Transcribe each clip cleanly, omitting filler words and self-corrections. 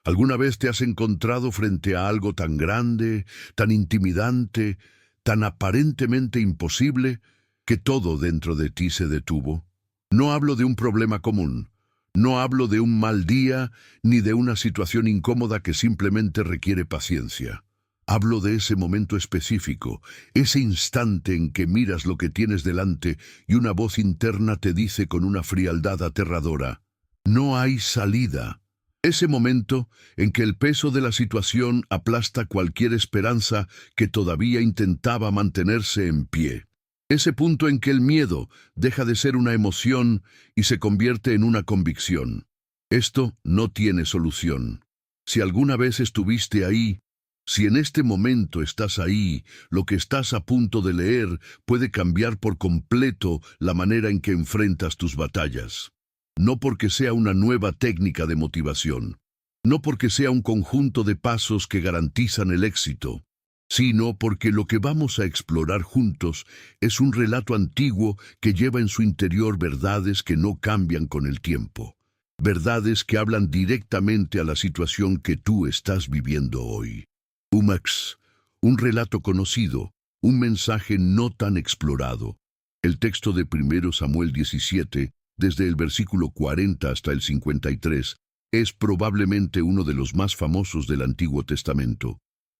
¿Alguna vez te has encontrado frente a algo tan grande, tan intimidante, tan aparentemente imposible, que todo dentro de ti se detuvo? No hablo de un problema común, no hablo de un mal día, ni de una situación incómoda que simplemente requiere paciencia. Hablo de ese momento específico, ese instante en que miras lo que tienes delante y una voz interna te dice con una frialdad aterradora: no hay salida. Ese momento en que el peso de la situación aplasta cualquier esperanza que todavía intentaba mantenerse en pie. Ese punto en que el miedo deja de ser una emoción y se convierte en una convicción. Esto no tiene solución. Si alguna vez estuviste ahí, si en este momento estás ahí, lo que estás a punto de leer puede cambiar por completo la manera en que enfrentas tus batallas. No porque sea una nueva técnica de motivación, no porque sea un conjunto de pasos que garantizan el éxito, sino porque lo que vamos a explorar juntos es un relato antiguo que lleva en su interior verdades que no cambian con el tiempo, verdades que hablan directamente a la situación que tú estás viviendo hoy. Umax, un relato conocido, un mensaje no tan explorado. El texto de 1 Samuel 17, desde el versículo 40 hasta el 53, es probablemente uno de los más famosos del Antiguo Testamento.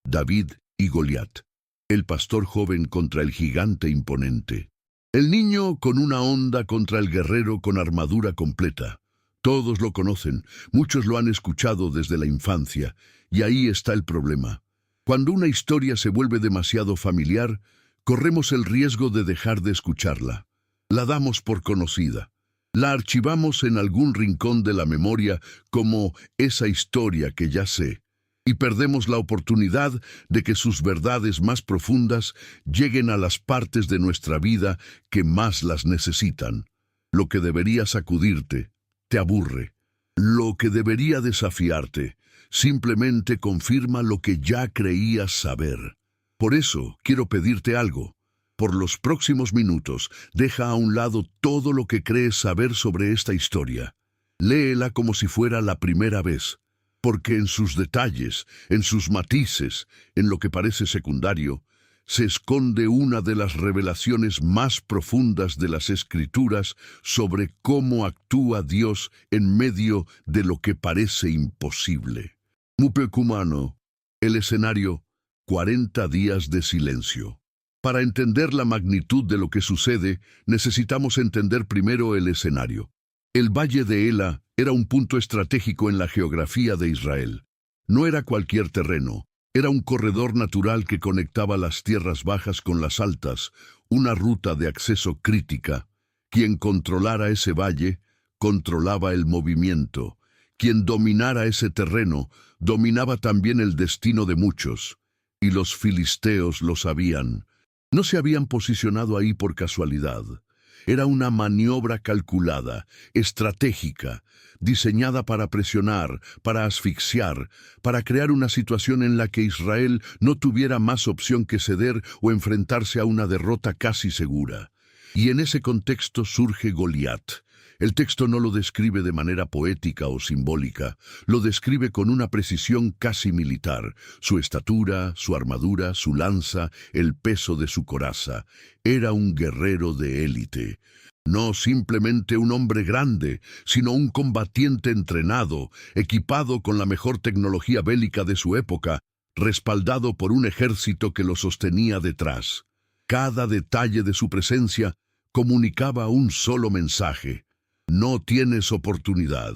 David y Goliat, el pastor joven contra el gigante imponente. El niño con una honda contra el guerrero con armadura completa. Todos lo conocen, muchos lo han escuchado desde la infancia, y ahí está el problema. Cuando una historia se vuelve demasiado familiar, corremos el riesgo de dejar de escucharla. La damos por conocida. La archivamos en algún rincón de la memoria como esa historia que ya sé, y perdemos la oportunidad de que sus verdades más profundas lleguen a las partes de nuestra vida que más las necesitan. Lo que debería sacudirte, te aburre. Lo que debería desafiarte, simplemente confirma lo que ya creías saber. Por eso quiero pedirte algo. Por los próximos minutos, deja a un lado todo lo que crees saber sobre esta historia. Léela como si fuera la primera vez, porque en sus detalles, en sus matices, en lo que parece secundario, se esconde una de las revelaciones más profundas de las Escrituras sobre cómo actúa Dios en medio de lo que parece imposible. Mupekumano, el escenario, 40 días de silencio. Para entender la magnitud de lo que sucede, necesitamos entender primero el escenario. El Valle de Ela era un punto estratégico en la geografía de Israel. No era cualquier terreno, era un corredor natural que conectaba las tierras bajas con las altas, una ruta de acceso crítica. Quien controlara ese valle, controlaba el movimiento. Quien dominara ese terreno, dominaba también el destino de muchos. Y los filisteos lo sabían. No se habían posicionado ahí por casualidad. Era una maniobra calculada, estratégica, diseñada para presionar, para asfixiar, para crear una situación en la que Israel no tuviera más opción que ceder o enfrentarse a una derrota casi segura. Y en ese contexto surge Goliat. El texto no lo describe de manera poética o simbólica, lo describe con una precisión casi militar. Su estatura, su armadura, su lanza, el peso de su coraza. Era un guerrero de élite. No simplemente un hombre grande, sino un combatiente entrenado, equipado con la mejor tecnología bélica de su época, respaldado por un ejército que lo sostenía detrás. Cada detalle de su presencia comunicaba un solo mensaje: no tienes oportunidad.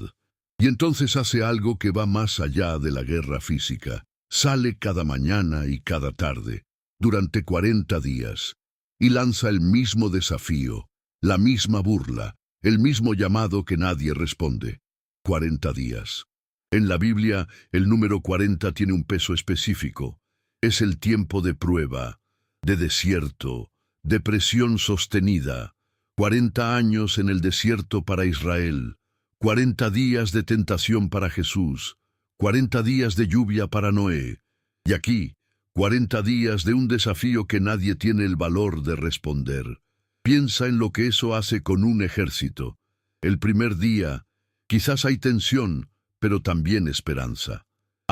Y entonces hace algo que va más allá de la guerra física. Sale cada mañana y cada tarde, durante 40 días, y lanza el mismo desafío, la misma burla, el mismo llamado que nadie responde. 40 días. En la Biblia, el número 40 tiene un peso específico. Es el tiempo de prueba, de desierto, de presión sostenida. 40 años en el desierto para Israel, 40 días de tentación para Jesús, 40 días de lluvia para Noé, y aquí, 40 días de un desafío que nadie tiene el valor de responder. Piensa en lo que eso hace con un ejército. El primer día, quizás hay tensión, pero también esperanza.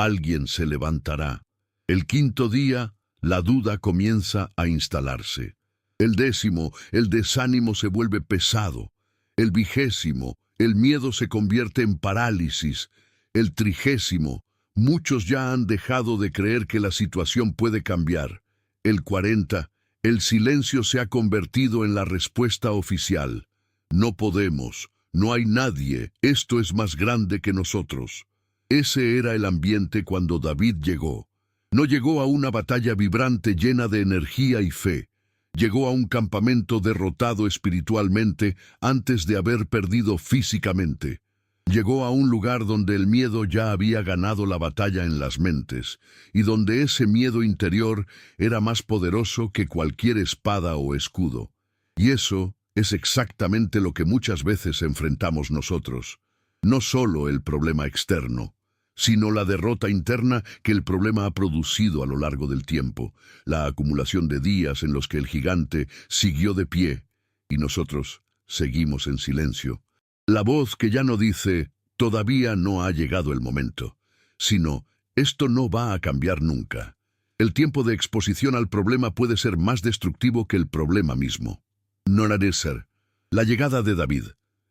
alguien se levantará. El quinto día, la duda comienza a instalarse. El décimo, el desánimo se vuelve pesado. El vigésimo, el miedo se convierte en parálisis. El trigésimo, muchos ya han dejado de creer que la situación puede cambiar. El 40, el silencio se ha convertido en la respuesta oficial. No podemos, no hay nadie, esto es más grande que nosotros. Ese era el ambiente cuando David llegó. No llegó a una batalla vibrante llena de energía y fe. Llegó a un campamento derrotado espiritualmente antes de haber perdido físicamente. Llegó a un lugar donde el miedo ya había ganado la batalla en las mentes, y donde ese miedo interior era más poderoso que cualquier espada o escudo. Y eso es exactamente lo que muchas veces enfrentamos nosotros. No solo el problema externo, sino la derrota interna que el problema ha producido a lo largo del tiempo, la acumulación de días en los que el gigante siguió de pie y nosotros seguimos en silencio. La voz que ya no dice, todavía no ha llegado el momento, sino, esto no va a cambiar nunca. El tiempo de exposición al problema puede ser más destructivo que el problema mismo. Noradeser, la llegada de David.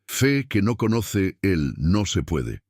Fe que no conoce el no se puede.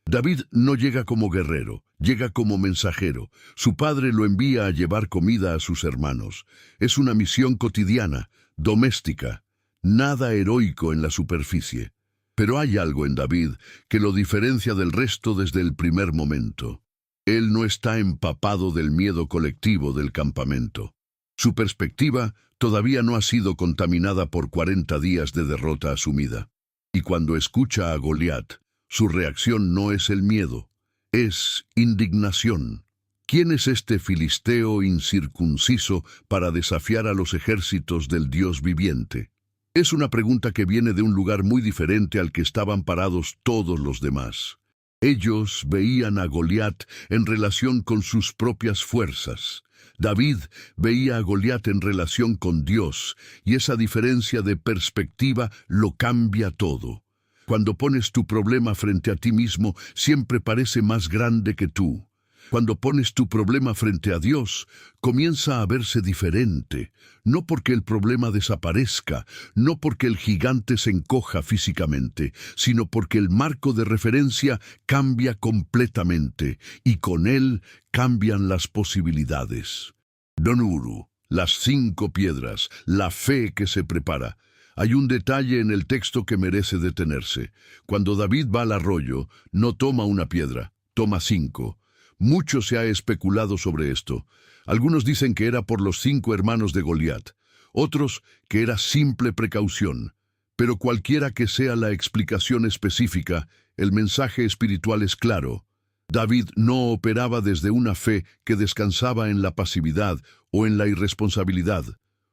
David no llega como guerrero, llega como mensajero. Su padre lo envía a llevar comida a sus hermanos. Es una misión cotidiana, doméstica, nada heroico en la superficie. Pero hay algo en David que lo diferencia del resto desde el primer momento. Él no está empapado del miedo colectivo del campamento. Su perspectiva todavía no ha sido contaminada por 40 días de derrota asumida. Y cuando escucha a Goliat, su reacción no es el miedo, es indignación. ¿Quién es este filisteo incircunciso para desafiar a los ejércitos del Dios viviente? Es una pregunta que viene de un lugar muy diferente al que estaban parados todos los demás. Ellos veían a Goliat en relación con sus propias fuerzas. David veía a Goliat en relación con Dios, y esa diferencia de perspectiva lo cambia todo. Cuando pones tu problema frente a ti mismo, siempre parece más grande que tú. Cuando pones tu problema frente a Dios, comienza a verse diferente, no porque el problema desaparezca, no porque el gigante se encoja físicamente, sino porque el marco de referencia cambia completamente, y con él cambian las posibilidades. Donuru, las 5 piedras, la fe que se prepara. Hay un detalle en el texto que merece detenerse. Cuando David va al arroyo, no toma una piedra, toma 5. Mucho se ha especulado sobre esto. Algunos dicen que era por los 5 hermanos de Goliat, otros que era simple precaución. Pero cualquiera que sea la explicación específica, el mensaje espiritual es claro. David no operaba desde una fe que descansaba en la pasividad o en la irresponsabilidad.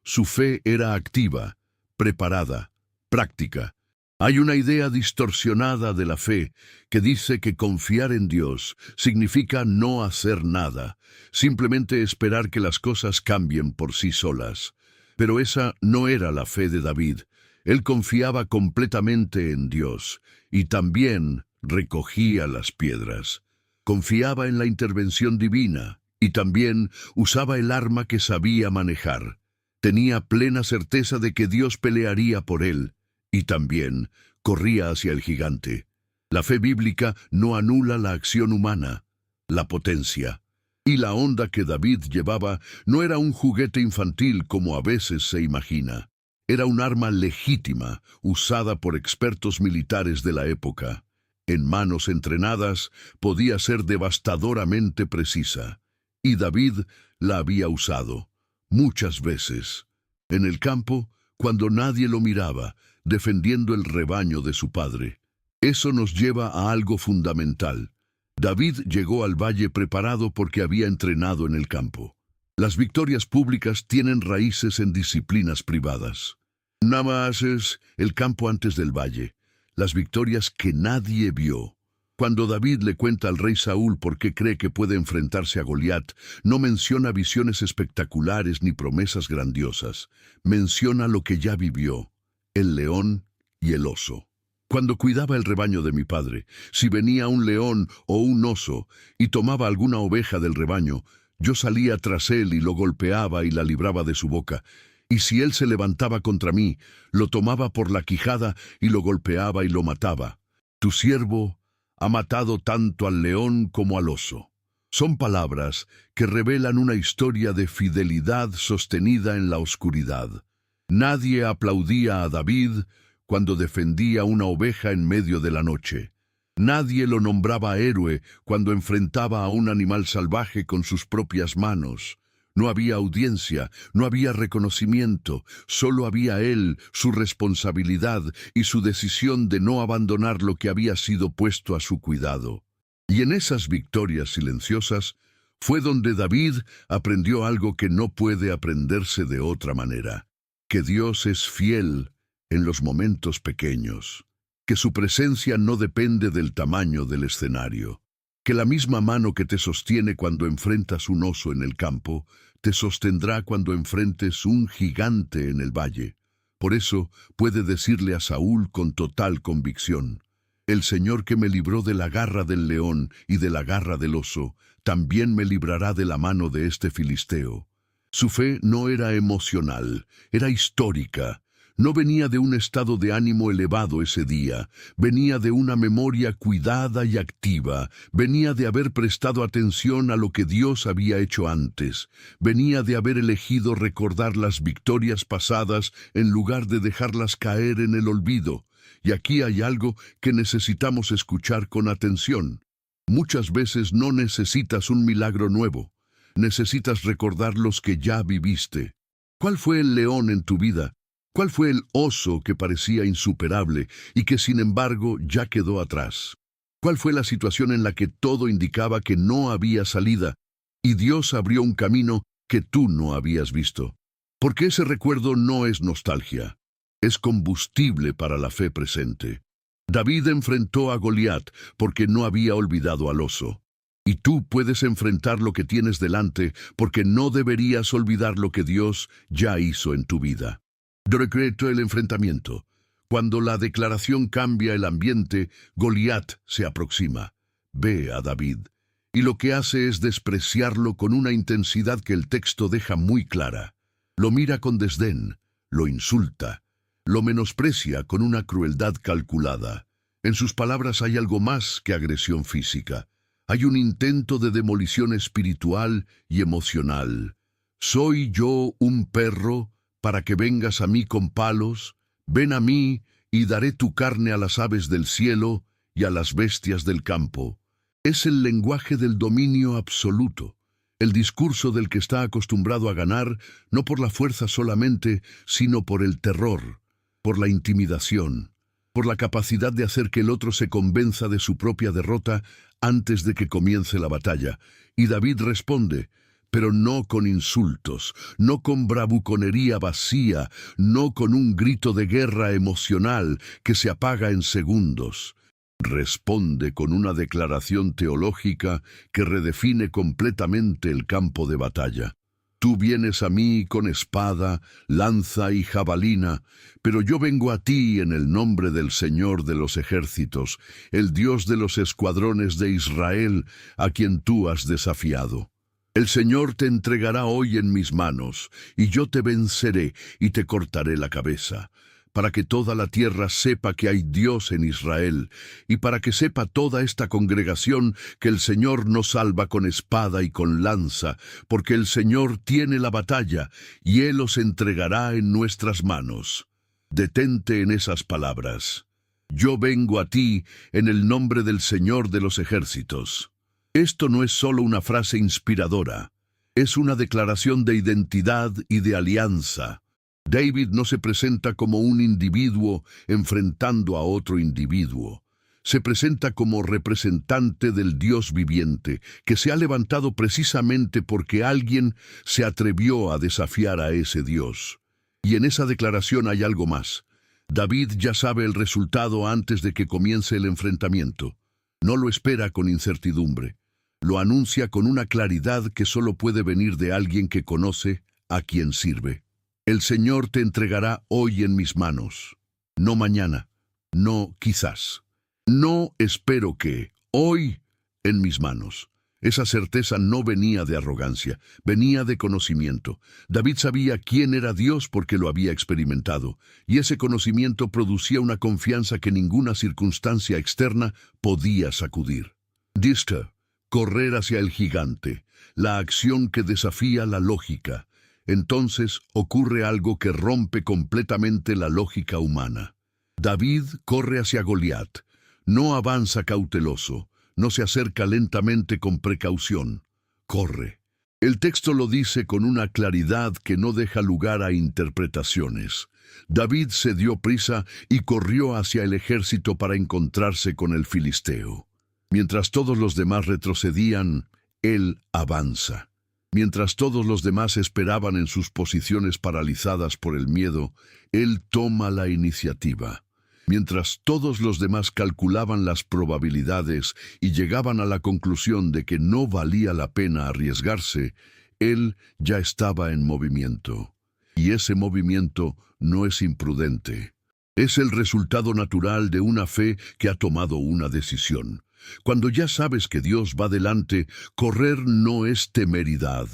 Su fe era activa, preparada, práctica. Hay una idea distorsionada de la fe que dice que confiar en Dios significa no hacer nada, simplemente esperar que las cosas cambien por sí solas. Pero esa no era la fe de David. Él confiaba completamente en Dios y también recogía las piedras. Confiaba en la intervención divina y también usaba el arma que sabía manejar. Tenía plena certeza de que Dios pelearía por él, y también corría hacia el gigante. La fe bíblica no anula la acción humana, la potencia. Y la onda que David llevaba no era un juguete infantil como a veces se imagina. Era un arma legítima, usada por expertos militares de la época. En manos entrenadas, podía ser devastadoramente precisa. Y David la había usado. Muchas veces. En el campo, cuando nadie lo miraba, defendiendo el rebaño de su padre. Eso nos lleva a algo fundamental. David llegó al valle preparado porque había entrenado en el campo. Las victorias públicas tienen raíces en disciplinas privadas. Nada más es el campo antes del valle. Las victorias que nadie vio. Cuando David le cuenta al rey Saúl por qué cree que puede enfrentarse a Goliat, no menciona visiones espectaculares ni promesas grandiosas. Menciona lo que ya vivió, el león y el oso. Cuando cuidaba el rebaño de mi padre, si venía un león o un oso y tomaba alguna oveja del rebaño, yo salía tras él y lo golpeaba y la libraba de su boca. Y si él se levantaba contra mí, lo tomaba por la quijada y lo golpeaba y lo mataba. Tu siervo ha matado tanto al león como al oso. Son palabras que revelan una historia de fidelidad sostenida en la oscuridad. Nadie aplaudía a David cuando defendía una oveja en medio de la noche. Nadie lo nombraba héroe cuando enfrentaba a un animal salvaje con sus propias manos. No había audiencia, no había reconocimiento, solo había él, su responsabilidad y su decisión de no abandonar lo que había sido puesto a su cuidado. Y en esas victorias silenciosas fue donde David aprendió algo que no puede aprenderse de otra manera: que Dios es fiel en los momentos pequeños, que su presencia no depende del tamaño del escenario, que la misma mano que te sostiene cuando enfrentas un oso en el campo, te sostendrá cuando enfrentes un gigante en el valle. Por eso puede decirle a Saúl con total convicción: el Señor que me libró de la garra del león y de la garra del oso, también me librará de la mano de este filisteo. Su fe no era emocional, era histórica. No venía de un estado de ánimo elevado ese día, venía de una memoria cuidada y activa, venía de haber prestado atención a lo que Dios había hecho antes, venía de haber elegido recordar las victorias pasadas en lugar de dejarlas caer en el olvido. Y aquí hay algo que necesitamos escuchar con atención. Muchas veces no necesitas un milagro nuevo, necesitas recordar los que ya viviste. ¿Cuál fue el león en tu vida? ¿Cuál fue el oso que parecía insuperable y que sin embargo ya quedó atrás? ¿Cuál fue la situación en la que todo indicaba que no había salida y Dios abrió un camino que tú no habías visto? Porque ese recuerdo no es nostalgia, es combustible para la fe presente. David enfrentó a Goliat porque no había olvidado al oso. Y tú puedes enfrentar lo que tienes delante porque no deberías olvidar lo que Dios ya hizo en tu vida. Decreto el enfrentamiento. Cuando la declaración cambia el ambiente, Goliat se aproxima. Ve a David. Y lo que hace es despreciarlo con una intensidad que el texto deja muy clara. Lo mira con desdén, lo insulta, lo menosprecia con una crueldad calculada. En sus palabras hay algo más que agresión física. Hay un intento de demolición espiritual y emocional. ¿Soy yo un perro para que vengas a mí con palos? Ven a mí y daré tu carne a las aves del cielo y a las bestias del campo. Es el lenguaje del dominio absoluto, el discurso del que está acostumbrado a ganar, no por la fuerza solamente, sino por el terror, por la intimidación, por la capacidad de hacer que el otro se convenza de su propia derrota antes de que comience la batalla. Y David responde, pero no con insultos, no con bravuconería vacía, no con un grito de guerra emocional que se apaga en segundos. Responde con una declaración teológica que redefine completamente el campo de batalla. Tú vienes a mí con espada, lanza y jabalina, pero yo vengo a ti en el nombre del Señor de los ejércitos, el Dios de los escuadrones de Israel, a quien tú has desafiado. El Señor te entregará hoy en mis manos, y yo te venceré y te cortaré la cabeza, para que toda la tierra sepa que hay Dios en Israel, y para que sepa toda esta congregación que el Señor no salva con espada y con lanza, porque el Señor tiene la batalla, y Él os entregará en nuestras manos. Detente en esas palabras. Yo vengo a ti en el nombre del Señor de los ejércitos. Esto no es solo una frase inspiradora, es una declaración de identidad y de alianza. David no se presenta como un individuo enfrentando a otro individuo. Se presenta como representante del Dios viviente, que se ha levantado precisamente porque alguien se atrevió a desafiar a ese Dios. Y en esa declaración hay algo más. David ya sabe el resultado antes de que comience el enfrentamiento. No lo espera con incertidumbre. Lo anuncia con una claridad que solo puede venir de alguien que conoce a quien sirve. El Señor te entregará hoy en mis manos, no mañana, no quizás. No espero que, hoy, en mis manos. Esa certeza no venía de arrogancia, venía de conocimiento. David sabía quién era Dios porque lo había experimentado, y ese conocimiento producía una confianza que ninguna circunstancia externa podía sacudir. Dista, correr hacia el gigante, la acción que desafía la lógica. Entonces ocurre algo que rompe completamente la lógica humana. David corre hacia Goliat, no avanza cauteloso, no se acerca lentamente con precaución, corre. El texto lo dice con una claridad que no deja lugar a interpretaciones. David se dio prisa y corrió hacia el ejército para encontrarse con el filisteo. Mientras todos los demás retrocedían, él avanza. Mientras todos los demás esperaban en sus posiciones paralizadas por el miedo, él toma la iniciativa. Mientras todos los demás calculaban las probabilidades y llegaban a la conclusión de que no valía la pena arriesgarse, él ya estaba en movimiento. Y ese movimiento no es imprudente. Es el resultado natural de una fe que ha tomado una decisión. Cuando ya sabes que Dios va delante, correr no es temeridad.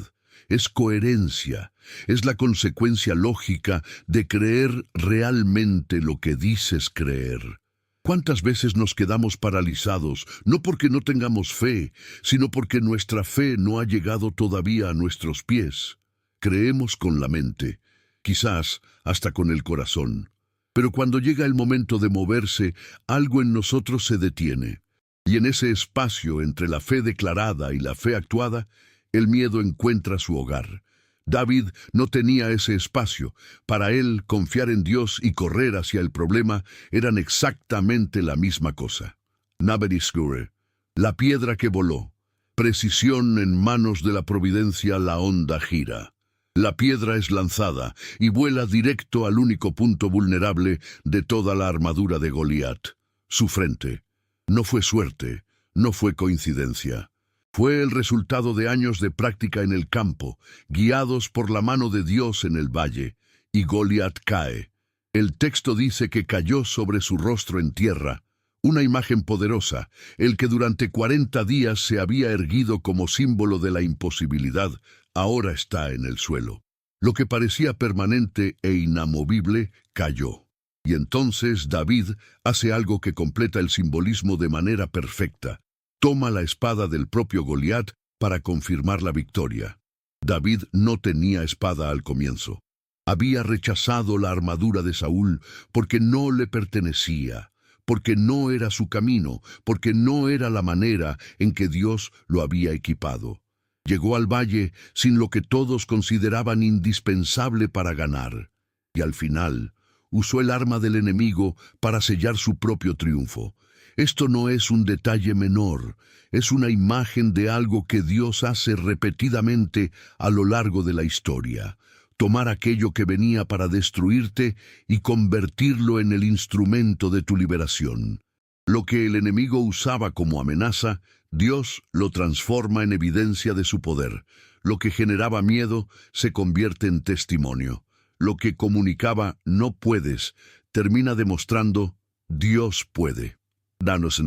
Es coherencia, es la consecuencia lógica de creer realmente lo que dices creer. ¿Cuántas veces nos quedamos paralizados, no porque no tengamos fe, sino porque nuestra fe no ha llegado todavía a nuestros pies? Creemos con la mente, quizás hasta con el corazón. Pero cuando llega el momento de moverse, algo en nosotros se detiene. Y en ese espacio entre la fe declarada y la fe actuada, el miedo encuentra su hogar. David no tenía ese espacio. Para él, confiar en Dios y correr hacia el problema eran exactamente la misma cosa. Naberiscure, la piedra que voló. Precisión en manos de la providencia, la onda gira. La piedra es lanzada y vuela directo al único punto vulnerable de toda la armadura de Goliat, su frente. No fue suerte, no fue coincidencia. Fue el resultado de años de práctica en el campo, guiados por la mano de Dios en el valle, y Goliat cae. El texto dice que cayó sobre su rostro en tierra, una imagen poderosa, el que durante 40 días se había erguido como símbolo de la imposibilidad, ahora está en el suelo. Lo que parecía permanente e inamovible cayó. Y entonces David hace algo que completa el simbolismo de manera perfecta. Toma la espada del propio Goliat para confirmar la victoria. David no tenía espada al comienzo. Había rechazado la armadura de Saúl porque no le pertenecía, porque no era su camino, porque no era la manera en que Dios lo había equipado. Llegó al valle sin lo que todos consideraban indispensable para ganar, y al final usó el arma del enemigo para sellar su propio triunfo. Esto no es un detalle menor, es una imagen de algo que Dios hace repetidamente a lo largo de la historia. Tomar aquello que venía para destruirte y convertirlo en el instrumento de tu liberación. Lo que el enemigo usaba como amenaza, Dios lo transforma en evidencia de su poder. Lo que generaba miedo se convierte en testimonio. Lo que comunicaba no puedes, termina demostrando Dios puede. Danos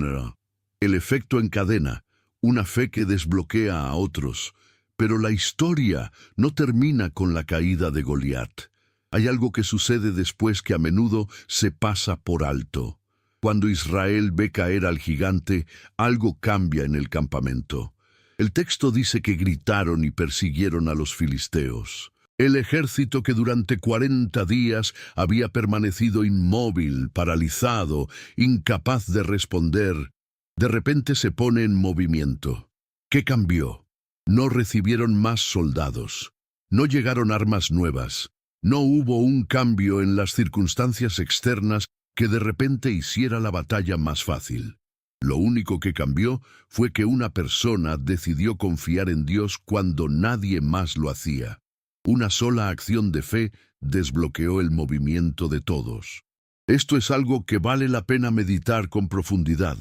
el efecto en cadena, una fe que desbloquea a otros. Pero la historia no termina con la caída de Goliat. Hay algo que sucede después que a menudo se pasa por alto. Cuando Israel ve caer al gigante, algo cambia en el campamento. El texto dice que gritaron y persiguieron a los filisteos. El ejército que durante 40 días había permanecido inmóvil, paralizado, incapaz de responder, de repente se pone en movimiento. ¿Qué cambió? No recibieron más soldados. No llegaron armas nuevas. No hubo un cambio en las circunstancias externas que de repente hiciera la batalla más fácil. Lo único que cambió fue que una persona decidió confiar en Dios cuando nadie más lo hacía. Una sola acción de fe desbloqueó el movimiento de todos. Esto es algo que vale la pena meditar con profundidad.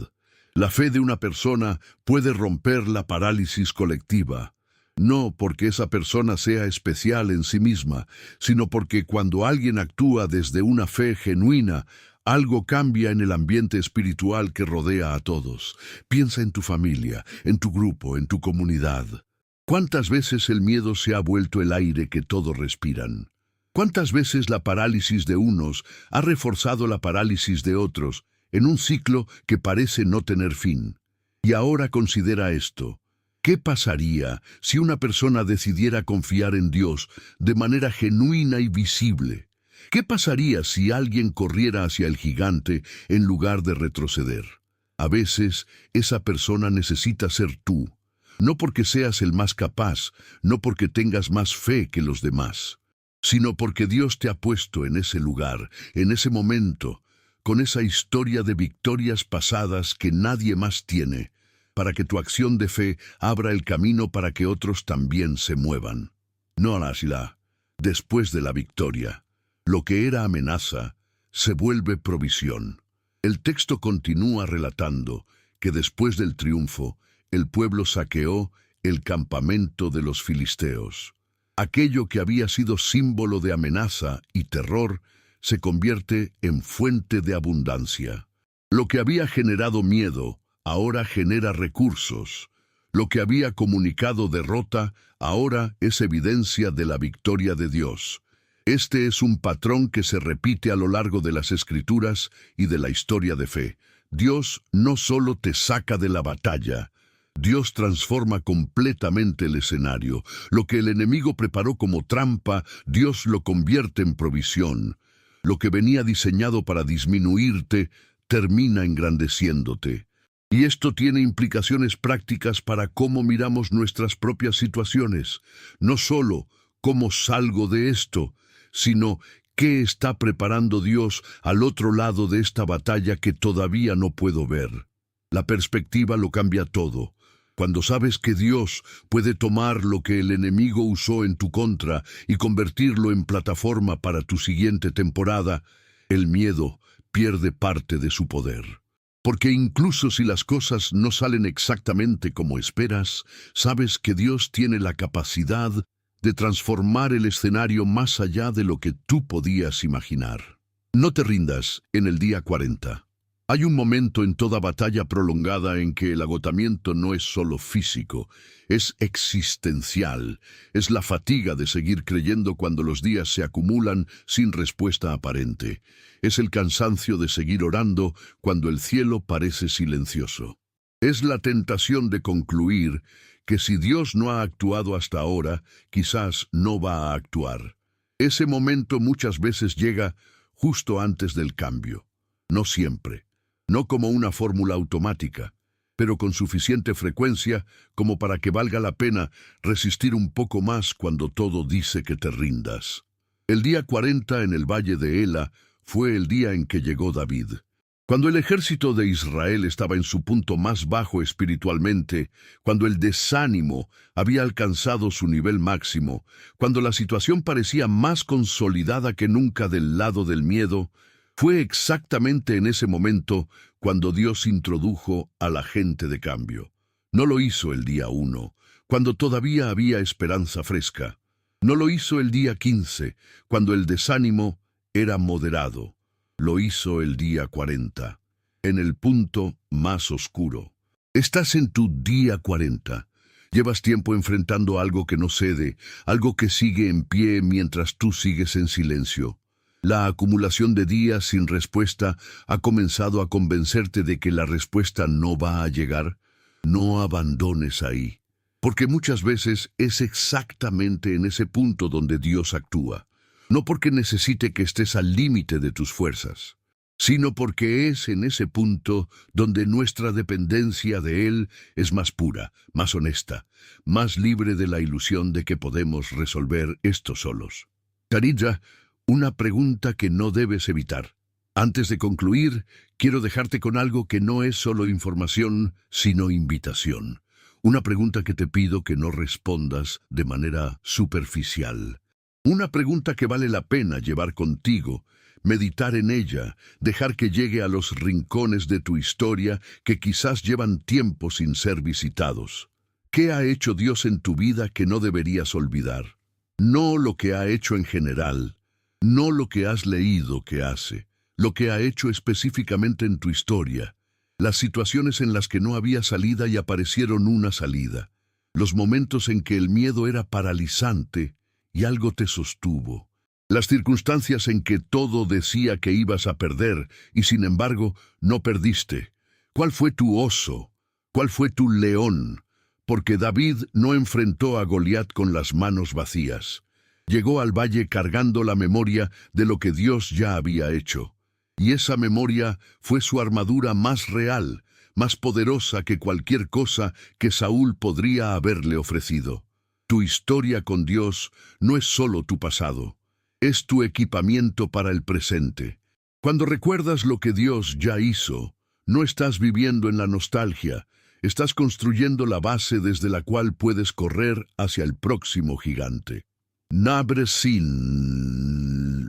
La fe de una persona puede romper la parálisis colectiva. No porque esa persona sea especial en sí misma, sino porque cuando alguien actúa desde una fe genuina, Algo cambia en el ambiente espiritual que rodea a todos. Piensa en tu familia, en tu grupo, en tu comunidad. ¿Cuántas veces el miedo se ha vuelto el aire que todos respiran? ¿Cuántas veces la parálisis de unos ha reforzado la parálisis de otros en un ciclo que parece no tener fin? Y ahora considera esto. ¿Qué pasaría si una persona decidiera confiar en Dios de manera genuina y visible? ¿Qué pasaría si alguien corriera hacia el gigante en lugar de retroceder? A veces, esa persona necesita ser tú, no porque seas el más capaz, no porque tengas más fe que los demás, sino porque Dios te ha puesto en ese lugar, en ese momento, con esa historia de victorias pasadas que nadie más tiene, para que tu acción de fe abra el camino para que otros también se muevan. No harásla. Después de la victoria, lo que era amenaza se vuelve provisión. El texto continúa relatando que después del triunfo, el pueblo saqueó el campamento de los filisteos. Aquello que había sido símbolo de amenaza y terror se convierte en fuente de abundancia. Lo que había generado miedo ahora genera recursos. Lo que había comunicado derrota ahora es evidencia de la victoria de Dios. Este es un patrón que se repite a lo largo de las Escrituras y de la historia de fe. Dios no solo te saca de la batalla, Dios transforma completamente el escenario. Lo que el enemigo preparó como trampa, Dios lo convierte en provisión. Lo que venía diseñado para disminuirte, termina engrandeciéndote. Y esto tiene implicaciones prácticas para cómo miramos nuestras propias situaciones. No solo cómo salgo de esto, sino qué está preparando Dios al otro lado de esta batalla que todavía no puedo ver. La perspectiva lo cambia todo. Cuando sabes que Dios puede tomar lo que el enemigo usó en tu contra y convertirlo en plataforma para tu siguiente temporada, el miedo pierde parte de su poder. Porque incluso si las cosas no salen exactamente como esperas, sabes que Dios tiene la capacidad de transformar el escenario más allá de lo que tú podías imaginar. No te rindas en el día 40. Hay un momento en toda batalla prolongada en que el agotamiento no es solo físico, es existencial. Es la fatiga de seguir creyendo cuando los días se acumulan sin respuesta aparente. Es el cansancio de seguir orando cuando el cielo parece silencioso. Es la tentación de concluir que si Dios no ha actuado hasta ahora, quizás no va a actuar. Ese momento muchas veces llega justo antes del cambio. No siempre. No como una fórmula automática, pero con suficiente frecuencia como para que valga la pena resistir un poco más cuando todo dice que te rindas. El día 40 en el valle de Ela fue el día en que llegó David. Cuando el ejército de Israel estaba en su punto más bajo espiritualmente, cuando el desánimo había alcanzado su nivel máximo, cuando la situación parecía más consolidada que nunca del lado del miedo, fue exactamente en ese momento cuando Dios introdujo al agente de cambio. No lo hizo el día 1, cuando todavía había esperanza fresca. No lo hizo el día 15, cuando el desánimo era moderado. Lo hizo el día 40, en el punto más oscuro. Estás en tu día 40. Llevas tiempo enfrentando algo que no cede, algo que sigue en pie mientras tú sigues en silencio. La acumulación de días sin respuesta ha comenzado a convencerte de que la respuesta no va a llegar. No abandones ahí, porque muchas veces es exactamente en ese punto donde Dios actúa. No porque necesite que estés al límite de tus fuerzas, sino porque es en ese punto donde nuestra dependencia de Él es más pura, más honesta, más libre de la ilusión de que podemos resolver esto solos. Caridja, una pregunta que no debes evitar. Antes de concluir, quiero dejarte con algo que no es solo información, sino invitación. Una pregunta que te pido que no respondas de manera superficial. Una pregunta que vale la pena llevar contigo, meditar en ella, dejar que llegue a los rincones de tu historia que quizás llevan tiempo sin ser visitados. ¿Qué ha hecho Dios en tu vida que no deberías olvidar? No lo que ha hecho en general, no lo que has leído que hace, lo que ha hecho específicamente en tu historia, las situaciones en las que no había salida y aparecieron una salida, los momentos en que el miedo era paralizante y algo te sostuvo, las circunstancias en que todo decía que ibas a perder y sin embargo no perdiste. ¿Cuál fue tu oso? ¿Cuál fue tu león? Porque David no enfrentó a Goliat con las manos vacías. Llegó al valle cargando la memoria de lo que Dios ya había hecho. Y esa memoria fue su armadura más real, más poderosa que cualquier cosa que Saúl podría haberle ofrecido. Tu historia con Dios no es solo tu pasado, es tu equipamiento para el presente. Cuando recuerdas lo que Dios ya hizo, no estás viviendo en la nostalgia, estás construyendo la base desde la cual puedes correr hacia el próximo gigante. Nabresin.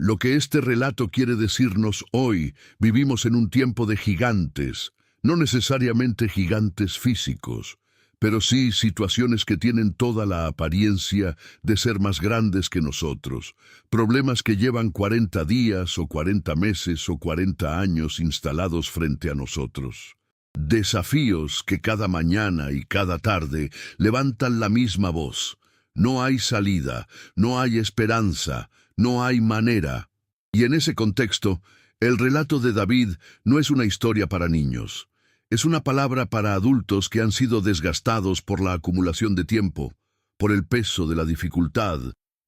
Lo que este relato quiere decirnos hoy, vivimos en un tiempo de gigantes, no necesariamente gigantes físicos, pero sí situaciones que tienen toda la apariencia de ser más grandes que nosotros, problemas que llevan 40 días o 40 meses o 40 años instalados frente a nosotros. Desafíos que cada mañana y cada tarde levantan la misma voz. No hay salida, no hay esperanza, no hay manera. Y en ese contexto, el relato de David no es una historia para niños. Es una palabra para adultos que han sido desgastados por la acumulación de tiempo, por el peso de la dificultad,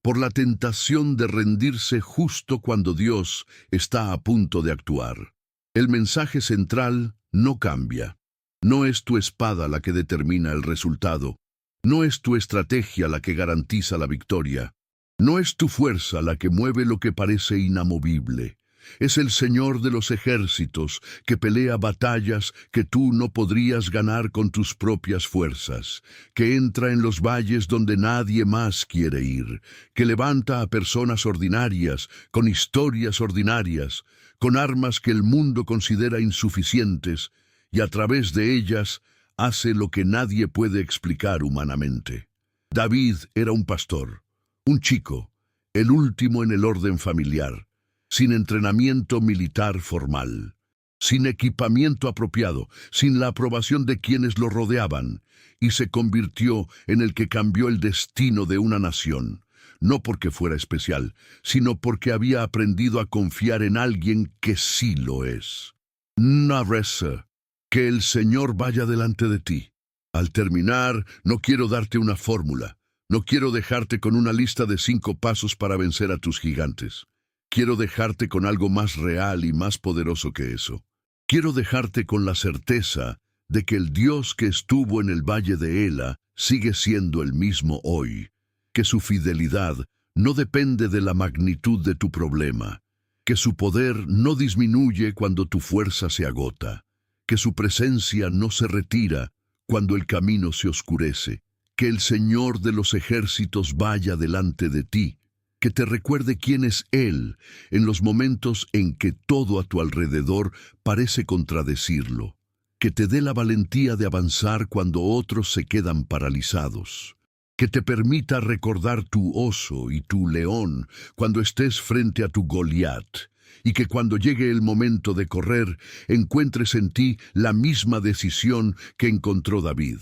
por la tentación de rendirse justo cuando Dios está a punto de actuar. El mensaje central no cambia. No es tu espada la que determina el resultado. No es tu estrategia la que garantiza la victoria. No es tu fuerza la que mueve lo que parece inamovible. Es el Señor de los ejércitos que pelea batallas que tú no podrías ganar con tus propias fuerzas, que entra en los valles donde nadie más quiere ir, que levanta a personas ordinarias, con historias ordinarias, con armas que el mundo considera insuficientes, y a través de ellas hace lo que nadie puede explicar humanamente. David era un pastor, un chico, el último en el orden familiar, sin entrenamiento militar formal, sin equipamiento apropiado, sin la aprobación de quienes lo rodeaban, y se convirtió en el que cambió el destino de una nación, no porque fuera especial, sino porque había aprendido a confiar en alguien que sí lo es. Nabresin. Que el Señor vaya delante de ti. Al terminar, no quiero darte una fórmula. No quiero dejarte con una lista de 5 pasos para vencer a tus gigantes. Quiero dejarte con algo más real y más poderoso que eso. Quiero dejarte con la certeza de que el Dios que estuvo en el valle de Ela sigue siendo el mismo hoy. Que su fidelidad no depende de la magnitud de tu problema. Que su poder no disminuye cuando tu fuerza se agota. Que su presencia no se retira cuando el camino se oscurece, que el Señor de los ejércitos vaya delante de ti, que te recuerde quién es Él en los momentos en que todo a tu alrededor parece contradecirlo, que te dé la valentía de avanzar cuando otros se quedan paralizados, que te permita recordar tu oso y tu león cuando estés frente a tu Goliat, y que cuando llegue el momento de correr, encuentres en ti la misma decisión que encontró David.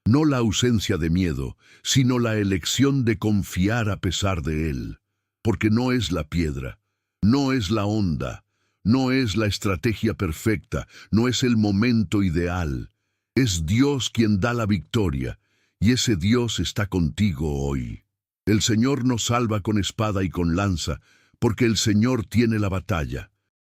No la ausencia de miedo, sino la elección de confiar a pesar de él. Porque no es la piedra, no es la onda, no es la estrategia perfecta, no es el momento ideal. Es Dios quien da la victoria, y ese Dios está contigo hoy. El Señor nos salva con espada y con lanza, porque el Señor tiene la batalla.